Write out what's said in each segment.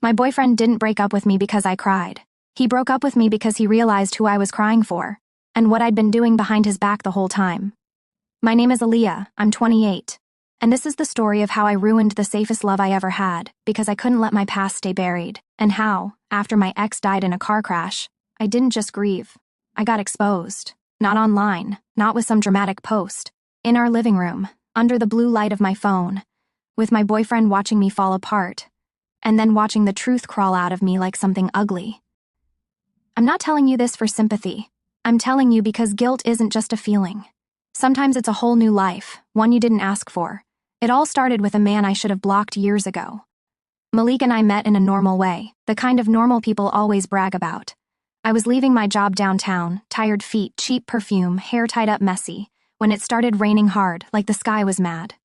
My boyfriend didn't break up with me because I cried. He broke up with me because he realized who I was crying for, and what I'd been doing behind his back the whole time. My name is Aaliyah, I'm 28, and this is the story of how I ruined the safest love I ever had because I couldn't let my past stay buried, and how, after my ex died in a car crash, I didn't just grieve. I got exposed. Not online, not with some dramatic post. In our living room, under the blue light of my phone, with my boyfriend watching me fall apart, and then watching the truth crawl out of me like something ugly. I'm not telling you this for sympathy. I'm telling you because guilt isn't just a feeling. Sometimes it's a whole new life, one you didn't ask for. It all started with a man I should have blocked years ago. Malik and I met in a normal way, the kind of normal people always brag about. I was leaving my job downtown, tired feet, cheap perfume, hair tied up messy, when it started raining hard, like the sky was mad.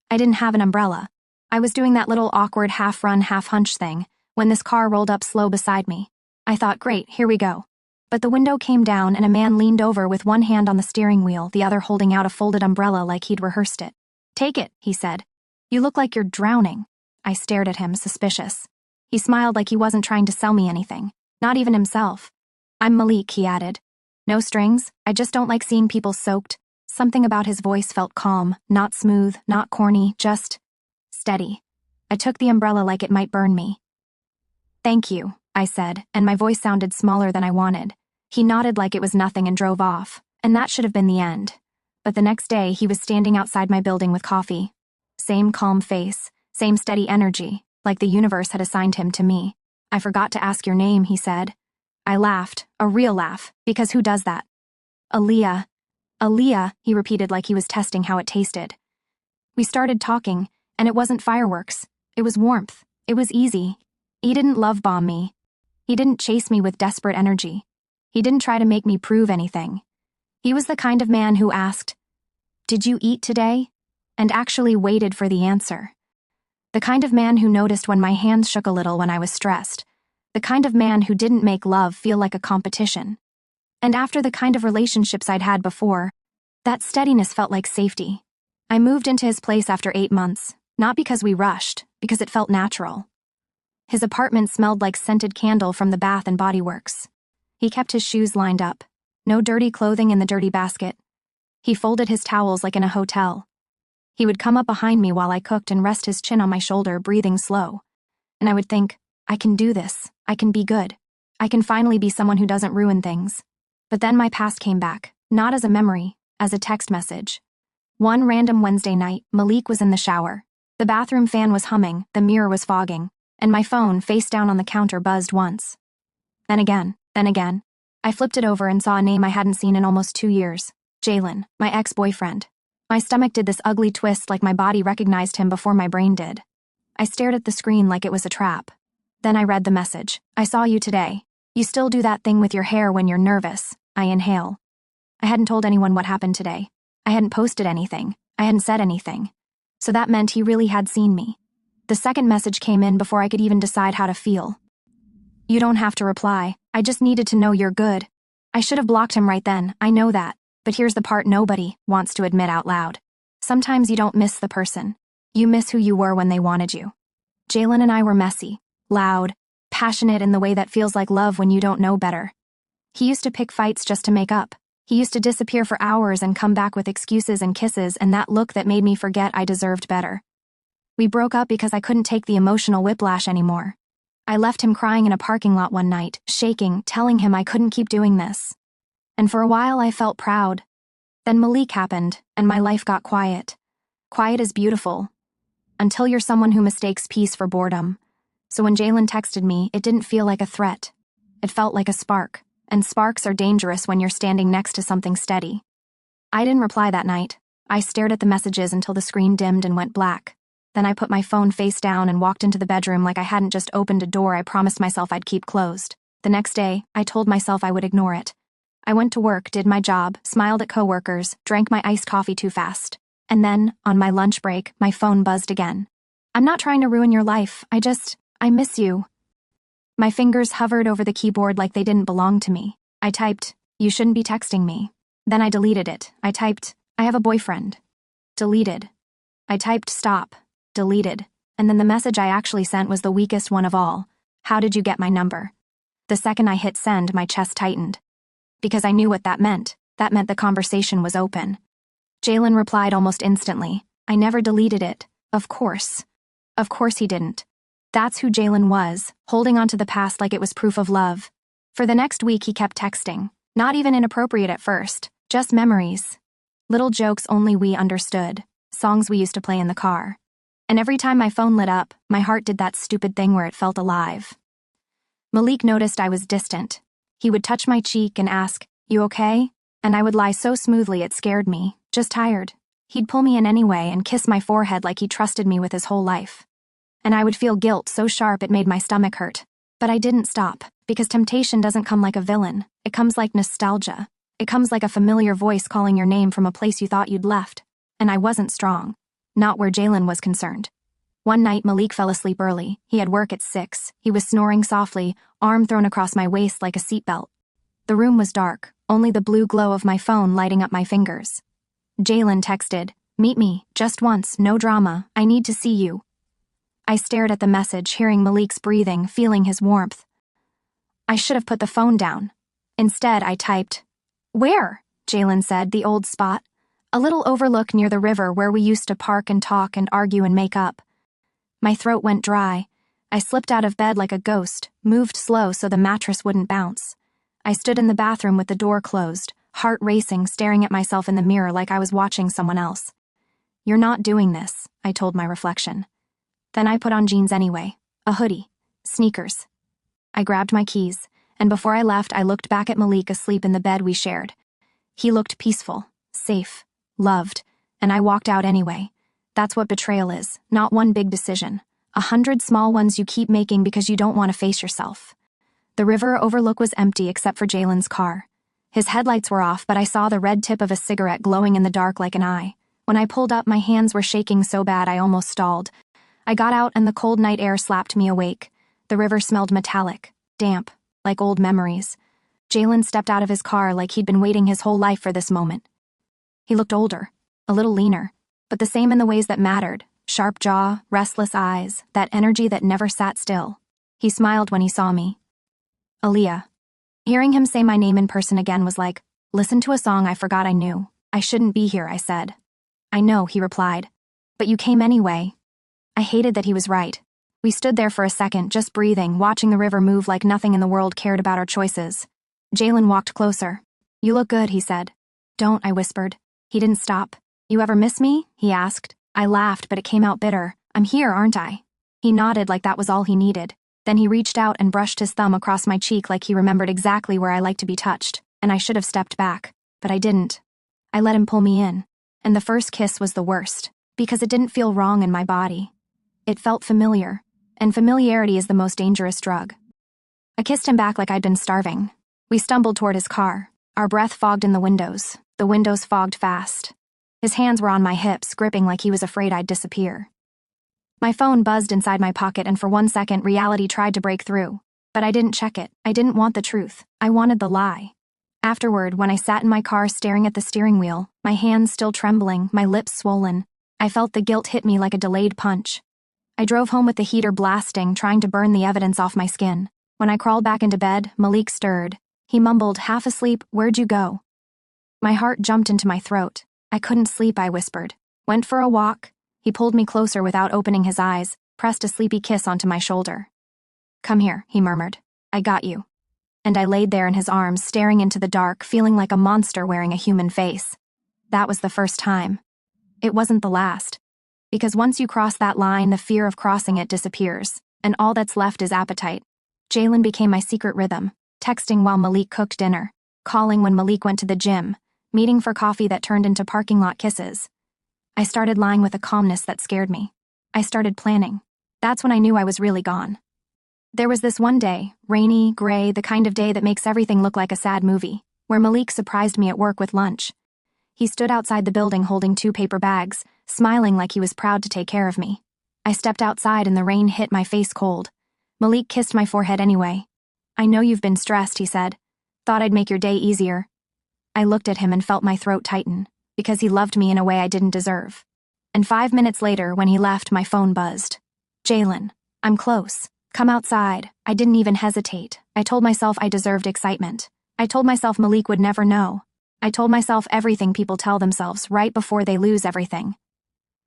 I didn't have an umbrella. I was doing that little awkward half-run, half-hunch thing, when this car rolled up slow beside me. I thought, great, here we go. But the window came down and a man leaned over with one hand on the steering wheel, the other holding out a folded umbrella like he'd rehearsed it. Take it, he said. You look like you're drowning. I stared at him, suspicious. He smiled like he wasn't trying to sell me anything, not even himself. I'm Malik, he added. No strings, I just don't like seeing people soaked. Something about his voice felt calm, not smooth, not corny, just steady. I took the umbrella like it might burn me. Thank you, I said, and my voice sounded smaller than I wanted. He nodded like it was nothing and drove off, and that should have been the end. But the next day, he was standing outside my building with coffee. Same calm face, same steady energy, like the universe had assigned him to me. I forgot to ask your name, he said. I laughed, a real laugh, because who does that? Aaliyah. Aaliyah, he repeated like he was testing how it tasted. We started talking, and it wasn't fireworks. It was warmth. It was easy. He didn't love bomb me. He didn't chase me with desperate energy. He didn't try to make me prove anything. He was the kind of man who asked, "Did you eat today?" and actually waited for the answer. The kind of man who noticed when my hands shook a little when I was stressed. The kind of man who didn't make love feel like a competition. And after the kind of relationships I'd had before, that steadiness felt like safety. I moved into his place after 8 months, not because we rushed, because it felt natural. His apartment smelled like scented candle from the Bath and Body Works. He kept his shoes lined up. No dirty clothing in the dirty basket. He folded his towels like in a hotel. He would come up behind me while I cooked and rest his chin on my shoulder, breathing slow. And I would think, I can do this. I can be good. I can finally be someone who doesn't ruin things. But then my past came back, not as a memory, as a text message. One random Wednesday night, Malik was in the shower. The bathroom fan was humming, the mirror was fogging, and my phone, face down on the counter, buzzed once. Then again. I flipped it over and saw a name I hadn't seen in almost 2 years. Jalen, my ex-boyfriend. My stomach did this ugly twist like my body recognized him before my brain did. I stared at the screen like it was a trap. Then I read the message. I saw you today. You still do that thing with your hair when you're nervous. I inhale. I hadn't told anyone what happened today. I hadn't posted anything. I hadn't said anything. So that meant he really had seen me. The second message came in before I could even decide how to feel. You don't have to reply. I just needed to know you're good. I should have blocked him right then, I know that. But here's the part nobody wants to admit out loud. Sometimes you don't miss the person. You miss who you were when they wanted you. Jalen and I were messy, loud, passionate in the way that feels like love when you don't know better. He used to pick fights just to make up. He used to disappear for hours and come back with excuses and kisses and that look that made me forget I deserved better. We broke up because I couldn't take the emotional whiplash anymore. I left him crying in a parking lot one night, shaking, telling him I couldn't keep doing this. And for a while I felt proud. Then Malik happened, and my life got quiet. Quiet is beautiful. Until you're someone who mistakes peace for boredom. So when Jalen texted me, it didn't feel like a threat. It felt like a spark, and sparks are dangerous when you're standing next to something steady. I didn't reply that night. I stared at the messages until the screen dimmed and went black. Then I put my phone face down and walked into the bedroom like I hadn't just opened a door I promised myself I'd keep closed. The next day, I told myself I would ignore it. I went to work, did my job, smiled at coworkers, drank my iced coffee too fast. And then, on my lunch break, my phone buzzed again. I'm not trying to ruin your life, I miss you. My fingers hovered over the keyboard like they didn't belong to me. I typed, you shouldn't be texting me. Then I deleted it. I typed, I have a boyfriend. Deleted. I typed stop. Deleted. And then the message I actually sent was the weakest one of all. How did you get my number? The second I hit send, my chest tightened. Because I knew what that meant. That meant the conversation was open. Jalen replied almost instantly. I never deleted it. Of course. Of course he didn't. That's who Jalen was, holding on to the past like it was proof of love. For the next week he kept texting. Not even inappropriate at first. Just memories. Little jokes only we understood. Songs we used to play in the car. And every time my phone lit up, my heart did that stupid thing where it felt alive. Malik noticed I was distant. He would touch my cheek and ask, "You okay?" And I would lie so smoothly it scared me, just tired. He'd pull me in anyway and kiss my forehead like he trusted me with his whole life. And I would feel guilt so sharp it made my stomach hurt. But I didn't stop, because temptation doesn't come like a villain. It comes like nostalgia. It comes like a familiar voice calling your name from a place you thought you'd left. And I wasn't strong. Not where Jalen was concerned. One night Malik fell asleep early. He had work at 6. He was snoring softly, arm thrown across my waist like a seatbelt. The room was dark, only the blue glow of my phone lighting up my fingers. Jalen texted, "Meet me, just once, no drama, I need to see you." I stared at the message, hearing Malik's breathing, feeling his warmth. I should have put the phone down. Instead, I typed, "Where?" Jalen said, "The old spot. A little overlook near the river where we used to park and talk and argue and make up." My throat went dry. I slipped out of bed like a ghost, moved slow so the mattress wouldn't bounce. I stood in the bathroom with the door closed, heart racing, staring at myself in the mirror like I was watching someone else. "You're not doing this," I told my reflection. Then I put on jeans anyway, a hoodie, sneakers. I grabbed my keys, and before I left, I looked back at Malik asleep in the bed we shared. He looked peaceful, safe, loved, and I walked out anyway. That's what betrayal is, not one big decision. 100 small ones you keep making because you don't want to face yourself. The river overlook was empty except for Jalen's car. His headlights were off, but I saw the red tip of a cigarette glowing in the dark like an eye. When I pulled up, my hands were shaking so bad I almost stalled. I got out and the cold night air slapped me awake. The river smelled metallic, damp, like old memories. Jalen stepped out of his car like he'd been waiting his whole life for this moment. He looked older, a little leaner, but the same in the ways that mattered. Sharp jaw, restless eyes, that energy that never sat still. He smiled when he saw me. "Aaliyah." Hearing him say my name in person again was like, listen to a song I forgot I knew. "I shouldn't be here," I said. "I know," he replied. "But you came anyway." I hated that he was right. We stood there for a second, just breathing, watching the river move like nothing in the world cared about our choices. Jalen walked closer. "You look good," he said. "Don't," I whispered. He didn't stop. "You ever miss me?" he asked. I laughed, but it came out bitter. "I'm here, aren't I?" He nodded like that was all he needed. Then he reached out and brushed his thumb across my cheek like he remembered exactly where I liked to be touched, and I should have stepped back. But I didn't. I let him pull me in. And the first kiss was the worst, because it didn't feel wrong in my body. It felt familiar, and familiarity is the most dangerous drug. I kissed him back like I'd been starving. We stumbled toward his car. Our breath fogged in the windows. The windows fogged fast. His hands were on my hips, gripping like he was afraid I'd disappear. My phone buzzed inside my pocket, and for 1 second, reality tried to break through. But I didn't check it. I didn't want the truth. I wanted the lie. Afterward, when I sat in my car staring at the steering wheel, my hands still trembling, my lips swollen, I felt the guilt hit me like a delayed punch. I drove home with the heater blasting, trying to burn the evidence off my skin. When I crawled back into bed, Malik stirred. He mumbled, half asleep, "Where'd you go?" My heart jumped into my throat. "I couldn't sleep," I whispered. "Went for a walk." He pulled me closer without opening his eyes, pressed a sleepy kiss onto my shoulder. "Come here," he murmured. "I got you." And I laid there in his arms, staring into the dark, feeling like a monster wearing a human face. That was the first time. It wasn't the last. Because once you cross that line, the fear of crossing it disappears, and all that's left is appetite. Jalen became my secret rhythm, texting while Malik cooked dinner, calling when Malik went to the gym, meeting for coffee that turned into parking lot kisses. I started lying with a calmness that scared me. I started planning. That's when I knew I was really gone. There was this one day, rainy, gray, the kind of day that makes everything look like a sad movie, where Malik surprised me at work with lunch. He stood outside the building holding 2 paper bags, smiling like he was proud to take care of me. I stepped outside and the rain hit my face cold. Malik kissed my forehead anyway. "I know you've been stressed," he said. "Thought I'd make your day easier." I looked at him and felt my throat tighten, because he loved me in a way I didn't deserve. And 5 minutes later, when he left, my phone buzzed. "Jalen, I'm close." Come outside. I didn't even hesitate. I told myself I deserved excitement. I told myself Malik would never know. I told myself everything people tell themselves right before they lose everything.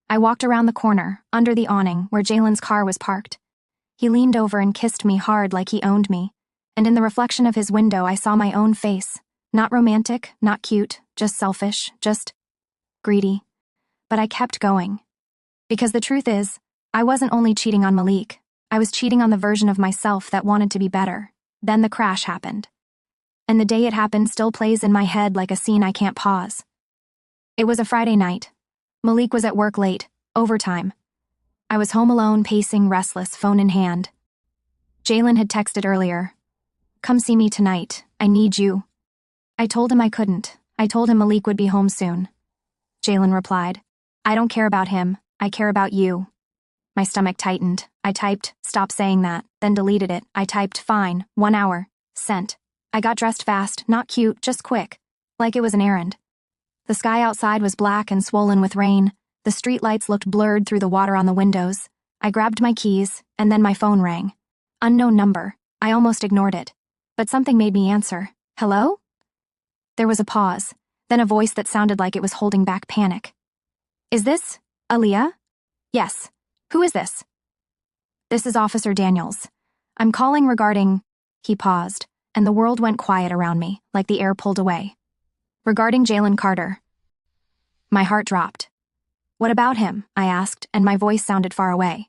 I walked around the corner, under the awning, where Jalen's car was parked. He leaned over and kissed me hard like he owned me, and in the reflection of his window I saw my own face. Not romantic, not cute, just selfish, just greedy. But I kept going. Because the truth is, I wasn't only cheating on Malik, I was cheating on the version of myself that wanted to be better. Then the crash happened. And the day it happened still plays in my head like a scene I can't pause. It was a Friday night. Malik was at work late, overtime. I was home alone, pacing, restless, phone in hand. Jalen had texted earlier. Come see me tonight. I need you. I told him I couldn't. I told him Malik would be home soon. Jalen replied, I don't care about him. I care about you. My stomach tightened. I typed, stop saying that, then deleted it. I typed, fine, 1 hour, sent. I got dressed fast, not cute, just quick, like it was an errand. The sky outside was black and swollen with rain. The street lights looked blurred through the water on the windows. I grabbed my keys, and then my phone rang. Unknown number. I almost ignored it. But something made me answer. Hello? There was a pause, then a voice that sounded like it was holding back panic. Is this Aaliyah? Yes. Who is this? This is Officer Daniels. I'm calling regarding... He paused, and the world went quiet around me, like the air pulled away. Regarding Jalen Carter. My heart dropped. What about him? I asked, and my voice sounded far away.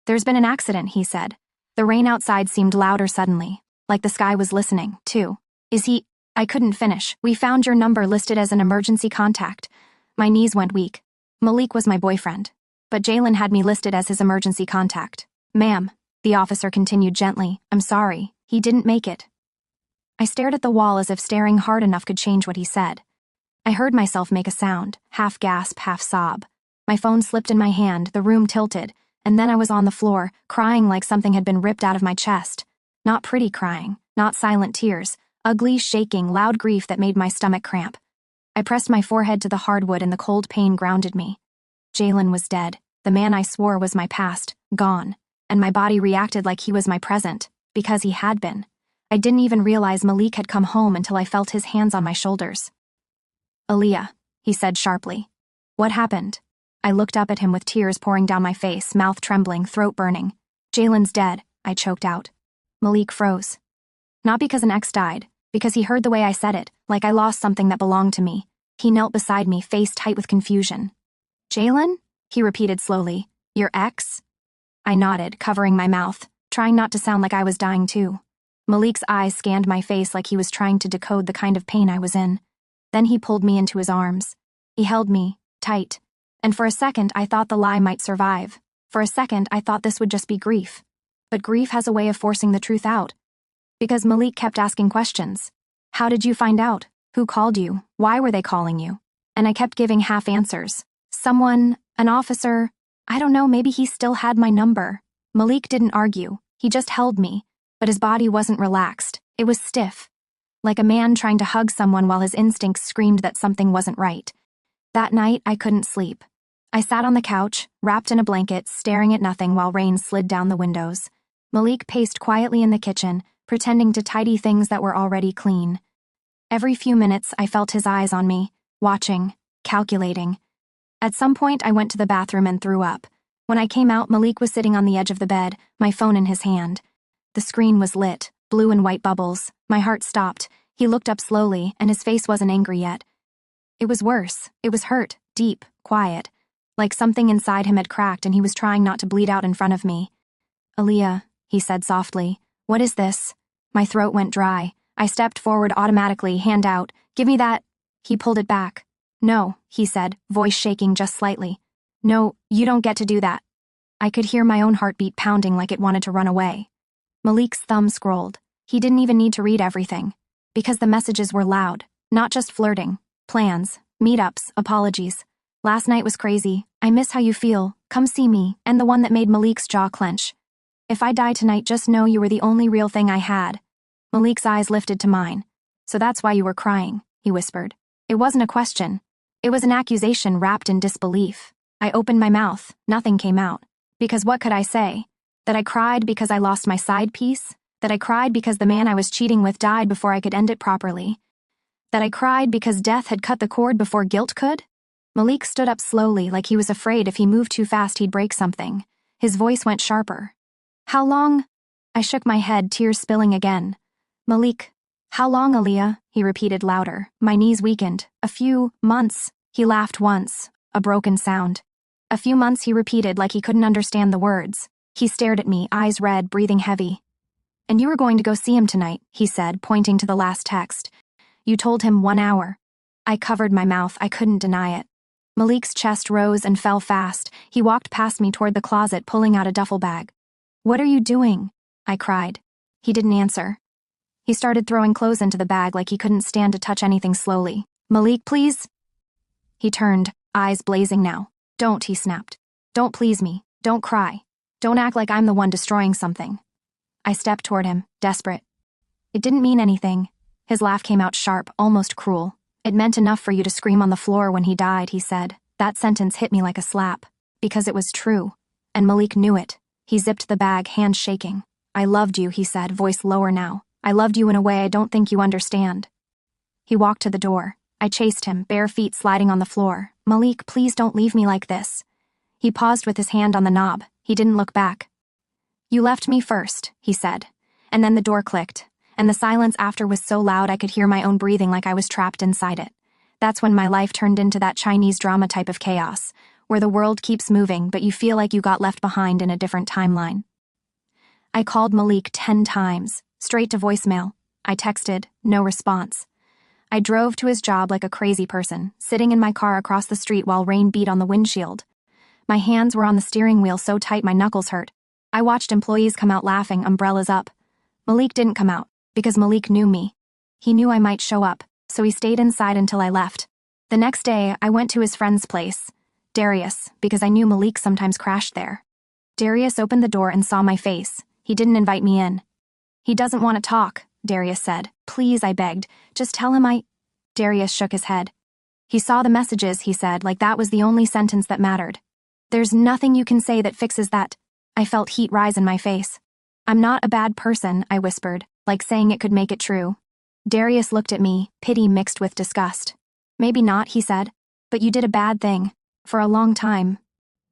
There's been an accident, he said. The rain outside seemed louder suddenly, like the sky was listening, too. Is he... I couldn't finish. We found your number listed as an emergency contact. My knees went weak. Malik was my boyfriend, but Jalen had me listed as his emergency contact. Ma'am, the officer continued gently, I'm sorry, he didn't make it. I stared at the wall as if staring hard enough could change what he said. I heard myself make a sound, half gasp, half sob. My phone slipped in my hand, the room tilted, and then I was on the floor, crying like something had been ripped out of my chest. Not pretty crying, not silent tears, ugly, shaking, loud grief that made my stomach cramp. I pressed my forehead to the hardwood and the cold pain grounded me. Jalen was dead. The man I swore was my past, gone. And my body reacted like he was my present, because he had been. I didn't even realize Malik had come home until I felt his hands on my shoulders. Aaliyah, he said sharply. What happened? I looked up at him with tears pouring down my face, mouth trembling, throat burning. Jalen's dead, I choked out. Malik froze. Not because an ex died, because he heard the way I said it, like I lost something that belonged to me. He knelt beside me, face tight with confusion. Jalen? He repeated slowly. Your ex? I nodded, covering my mouth, trying not to sound like I was dying too. Malik's eyes scanned my face like he was trying to decode the kind of pain I was in. Then he pulled me into his arms. He held me, tight, and for a second I thought the lie might survive. For a second I thought this would just be grief. But grief has a way of forcing the truth out. Because Malik kept asking questions. How did you find out? Who called you? Why were they calling you? And I kept giving half answers. Someone, an officer, I don't know, maybe he still had my number. Malik didn't argue. He just held me. But his body wasn't relaxed. It was stiff. Like a man trying to hug someone while his instincts screamed that something wasn't right. That night, I couldn't sleep. I sat on the couch, wrapped in a blanket, staring at nothing while rain slid down the windows. Malik paced quietly in the kitchen, pretending to tidy things that were already clean. Every few minutes, I felt his eyes on me, watching, calculating. At some point, I went to the bathroom and threw up. When I came out, Malik was sitting on the edge of the bed, my phone in his hand. The screen was lit, blue and white bubbles. My heart stopped. He looked up slowly, and his face wasn't angry yet. It was worse. It was hurt, deep, quiet. Like something inside him had cracked and he was trying not to bleed out in front of me. Aaliyah, he said softly. What is this? My throat went dry. I stepped forward automatically, hand out. Give me that. He pulled it back. No, he said, voice shaking just slightly. No, you don't get to do that. I could hear my own heartbeat pounding like it wanted to run away. Malik's thumb scrolled. He didn't even need to read everything. Because the messages were loud. Not just flirting. Plans. Meetups. Apologies. Last night was crazy. I miss how you feel. Come see me. And the one that made Malik's jaw clench. If I die tonight, just know you were the only real thing I had. Malik's eyes lifted to mine. So that's why you were crying, he whispered. It wasn't a question. It was an accusation wrapped in disbelief. I opened my mouth. Nothing came out. Because what could I say? That I cried because I lost my side piece? That I cried because the man I was cheating with died before I could end it properly? That I cried because death had cut the cord before guilt could? Malik stood up slowly, like he was afraid if he moved too fast he'd break something. His voice went sharper. How long? I shook my head, tears spilling again. Malik, how long, Aaliyah? He repeated louder. My knees weakened. A few months. He laughed once, a broken sound. A few months, he repeated like he couldn't understand the words. He stared at me, eyes red, breathing heavy. And you were going to go see him tonight, he said, pointing to the last text. You told him 1 hour. I covered my mouth, I couldn't deny it. Malik's chest rose and fell fast. He walked past me toward the closet, pulling out a duffel bag. What are you doing? I cried. He didn't answer. He started throwing clothes into the bag like he couldn't stand to touch anything slowly. Malik, please? He turned, eyes blazing now. Don't, he snapped. Don't please me. Don't cry. Don't act like I'm the one destroying something. I stepped toward him, desperate. It didn't mean anything. His laugh came out sharp, almost cruel. It meant enough for you to scream on the floor when he died, he said. That sentence hit me like a slap. Because it was true. And Malik knew it. He zipped the bag, hands shaking. I loved you, he said, voice lower now. I loved you in a way I don't think you understand. He walked to the door. I chased him, bare feet sliding on the floor. Malik, please don't leave me like this. He paused with his hand on the knob. He didn't look back. You left me first, he said. And then the door clicked, and the silence after was so loud I could hear my own breathing like I was trapped inside it. That's when my life turned into that Chinese drama type of chaos, where the world keeps moving but you feel like you got left behind in a different timeline. I called Malik 10 times, straight to voicemail. I texted, no response. I drove to his job like a crazy person, sitting in my car across the street while rain beat on the windshield. My hands were on the steering wheel so tight my knuckles hurt. I watched employees come out laughing, umbrellas up. Malik didn't come out, because Malik knew me. He knew I might show up, so he stayed inside until I left. The next day, I went to his friend's place, Darius, because I knew Malik sometimes crashed there. Darius opened the door and saw my face. He didn't invite me in. He doesn't want to talk, Darius said. Please, I begged. Just tell him I... Darius shook his head. He saw the messages, he said, like that was the only sentence that mattered. There's nothing you can say that fixes that. I felt heat rise in my face. I'm not a bad person, I whispered, like saying it could make it true. Darius looked at me, pity mixed with disgust. Maybe not, he said, but you did a bad thing. For a long time.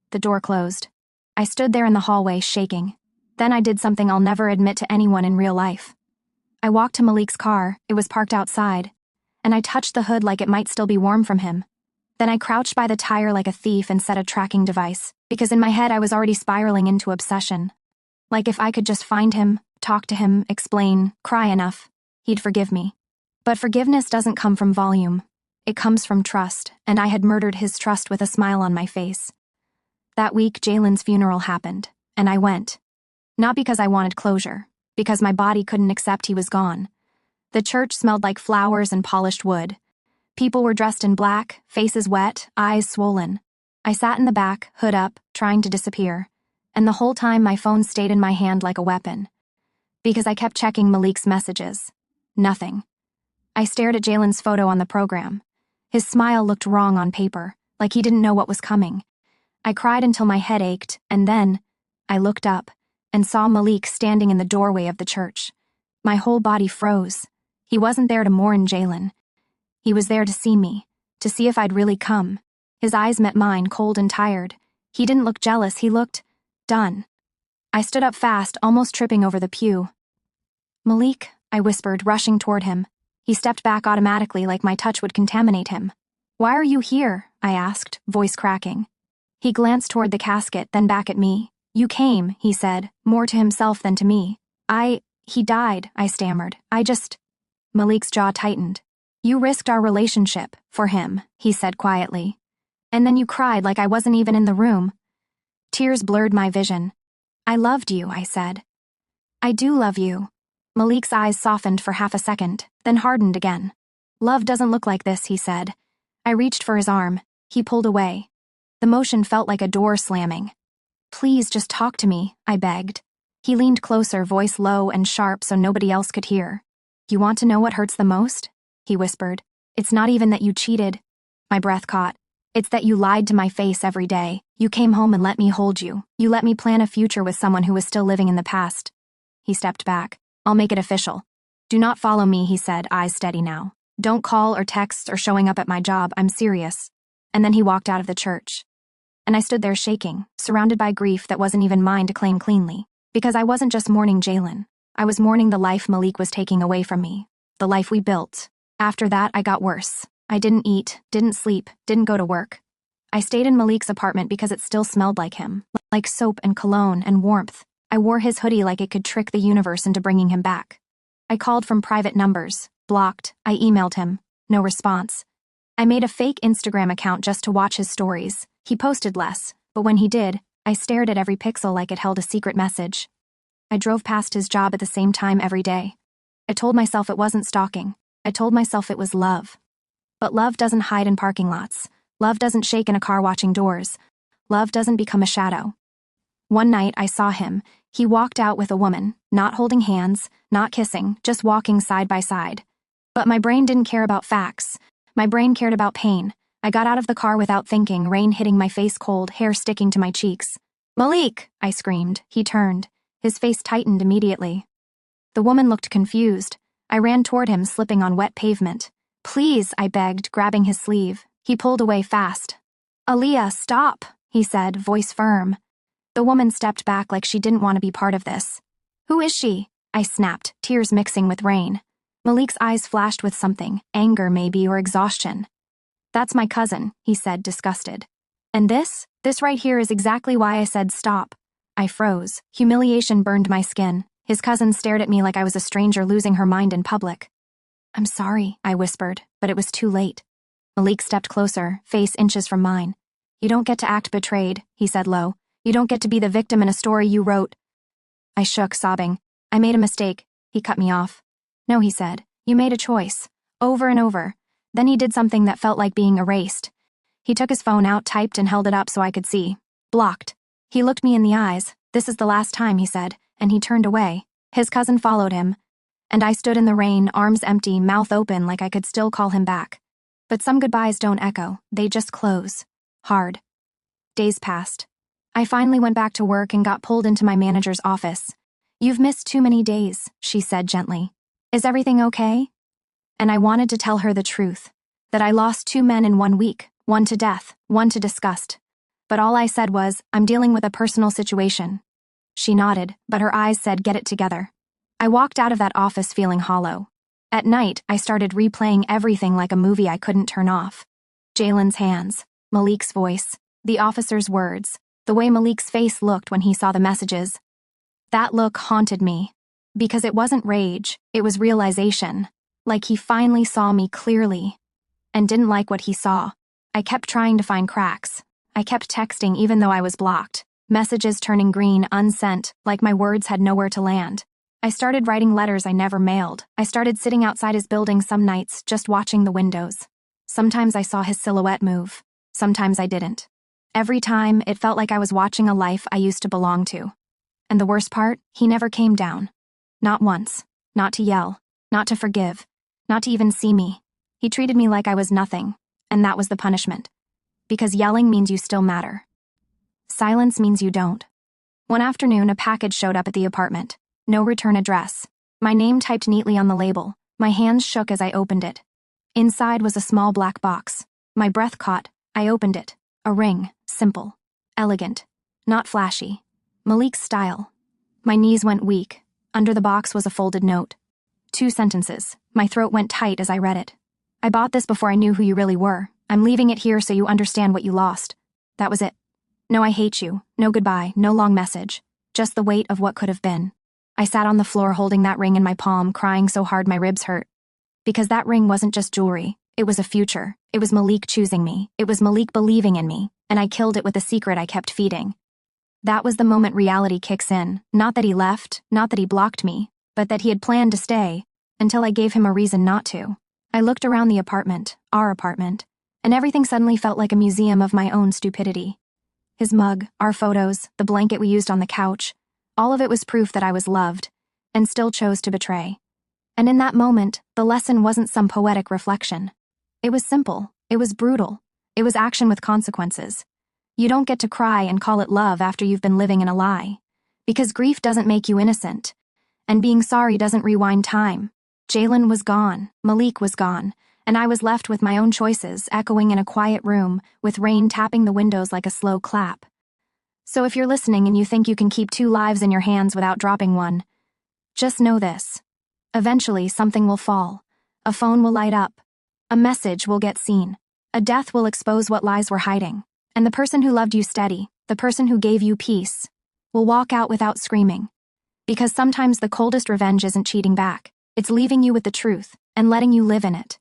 The door closed. I stood there in the hallway, shaking. Then I did something I'll never admit to anyone in real life. I walked to Malik's car, it was parked outside, and I touched the hood like it might still be warm from him. Then I crouched by the tire like a thief and set a tracking device, because in my head I was already spiraling into obsession. Like if I could just find him, talk to him, explain, cry enough, he'd forgive me. But forgiveness doesn't come from volume. It comes from trust, and I had murdered his trust with a smile on my face. That week, Jalen's funeral happened, and I went. Not because I wanted closure, because my body couldn't accept he was gone. The church smelled like flowers and polished wood. People were dressed in black, faces wet, eyes swollen. I sat in the back, hood up, trying to disappear, and the whole time my phone stayed in my hand like a weapon. Because I kept checking Malik's messages. Nothing. I stared at Jalen's photo on the program. His smile looked wrong on paper, like he didn't know what was coming. I cried until my head ached, and then I looked up and saw Malik standing in the doorway of the church. My whole body froze. He wasn't there to mourn Jalen. He was there to see me, to see if I'd really come. His eyes met mine, cold and tired. He didn't look jealous, he looked done. I stood up fast, almost tripping over the pew. Malik, I whispered, rushing toward him. He stepped back automatically like my touch would contaminate him. Why are you here? I asked, voice cracking. He glanced toward the casket, then back at me. You came, he said, more to himself than to me. He died, I stammered. Malik's jaw tightened. You risked our relationship, for him, he said quietly. And then you cried like I wasn't even in the room. Tears blurred my vision. I loved you, I said. I do love you. Malik's eyes softened for half a second, then hardened again. Love doesn't look like this, he said. I reached for his arm. He pulled away. The motion felt like a door slamming. Please just talk to me, I begged. He leaned closer, voice low and sharp so nobody else could hear. You want to know what hurts the most? He whispered. It's not even that you cheated. My breath caught. It's that you lied to my face every day. You came home and let me hold you. You let me plan a future with someone who was still living in the past. He stepped back. I'll make it official. Do not follow me, he said, eyes steady now. Don't call or text or showing up at my job. I'm serious. And then he walked out of the church. And I stood there shaking, surrounded by grief that wasn't even mine to claim cleanly. Because I wasn't just mourning Jalen. I was mourning the life Malik was taking away from me. The life we built. After that, I got worse. I didn't eat, didn't sleep, didn't go to work. I stayed in Malik's apartment because it still smelled like him. Like soap and cologne and warmth. I wore his hoodie like it could trick the universe into bringing him back. I called from private numbers. Blocked. I emailed him. No response. I made a fake Instagram account just to watch his stories. He posted less, but when he did, I stared at every pixel like it held a secret message. I drove past his job at the same time every day. I told myself it wasn't stalking. I told myself it was love. But love doesn't hide in parking lots. Love doesn't shake in a car watching doors. Love doesn't become a shadow. One night I saw him. He walked out with a woman, not holding hands, not kissing, just walking side by side. But my brain didn't care about facts. My brain cared about pain. I got out of the car without thinking, rain hitting my face cold, hair sticking to my cheeks. Malik! I screamed. He turned. His face tightened immediately. The woman looked confused. I ran toward him, slipping on wet pavement. Please, I begged, grabbing his sleeve. He pulled away fast. Aaliyah, stop, he said, voice firm. The woman stepped back like she didn't want to be part of this. Who is she? I snapped, tears mixing with rain. Malik's eyes flashed with something, anger maybe or exhaustion. That's my cousin, he said, disgusted. And this right here is exactly why I said stop. I froze. Humiliation burned my skin. His cousin stared at me like I was a stranger losing her mind in public. I'm sorry, I whispered, but it was too late. Malik stepped closer, face inches from mine. You don't get to act betrayed, he said low. You don't get to be the victim in a story you wrote. I shook, sobbing. I made a mistake. He cut me off. No, he said. You made a choice. Over and over. Then he did something that felt like being erased. He took his phone out, typed, and held it up so I could see. Blocked. He looked me in the eyes. This is the last time, he said, and he turned away. His cousin followed him. And I stood in the rain, arms empty, mouth open like I could still call him back. But some goodbyes don't echo. They just close. Hard. Days passed. I finally went back to work and got pulled into my manager's office. You've missed too many days, she said gently. Is everything okay? And I wanted to tell her the truth. That I lost 2 men in 1 week, one to death, one to disgust. But all I said was, I'm dealing with a personal situation. She nodded, but her eyes said, get it together. I walked out of that office feeling hollow. At night, I started replaying everything like a movie I couldn't turn off. Jalen's hands, Malik's voice, the officer's words, the way Malik's face looked when he saw the messages. That look haunted me. Because it wasn't rage, it was realization. Like he finally saw me clearly. And didn't like what he saw. I kept trying to find cracks. I kept texting even though I was blocked. Messages turning green, unsent, like my words had nowhere to land. I started writing letters I never mailed. I started sitting outside his building some nights, just watching the windows. Sometimes I saw his silhouette move. Sometimes I didn't. Every time, it felt like I was watching a life I used to belong to. And the worst part, he never came down. Not once. Not to yell. Not to forgive. Not to even see me. He treated me like I was nothing. And that was the punishment. Because yelling means you still matter. Silence means you don't. One afternoon, a package showed up at the apartment. No return address. My name typed neatly on the label. My hands shook as I opened it. Inside was a small black box. My breath caught. I opened it. A ring. Simple. Elegant. Not flashy. Malik's style. My knees went weak. Under the box was a folded note. 2 sentences. My throat went tight as I read it. I bought this before I knew who you really were. I'm leaving it here so you understand what you lost. That was it. No, I hate you. No goodbye. No long message. Just the weight of what could have been. I sat on the floor holding that ring in my palm, crying so hard my ribs hurt. Because that ring wasn't just jewelry. It was a future. It was Malik choosing me. It was Malik believing in me. And I killed it with a secret I kept feeding. That was the moment reality kicks in. Not that he left, not that he blocked me, but that he had planned to stay, until I gave him a reason not to. I looked around the apartment, our apartment, and everything suddenly felt like a museum of my own stupidity. His mug, our photos, the blanket we used on the couch, all of it was proof that I was loved, and still chose to betray. And in that moment, the lesson wasn't some poetic reflection. It was simple. It was brutal. It was action with consequences. You don't get to cry and call it love after you've been living in a lie. Because grief doesn't make you innocent. And being sorry doesn't rewind time. Jalen was gone, Malik was gone, and I was left with my own choices echoing in a quiet room, with rain tapping the windows like a slow clap. So if you're listening and you think you can keep 2 lives in your hands without dropping one, just know this. Eventually, something will fall. A phone will light up. A message will get seen. A death will expose what lies were hiding. And the person who loved you steady, the person who gave you peace, will walk out without screaming. Because sometimes the coldest revenge isn't cheating back. It's leaving you with the truth and letting you live in it.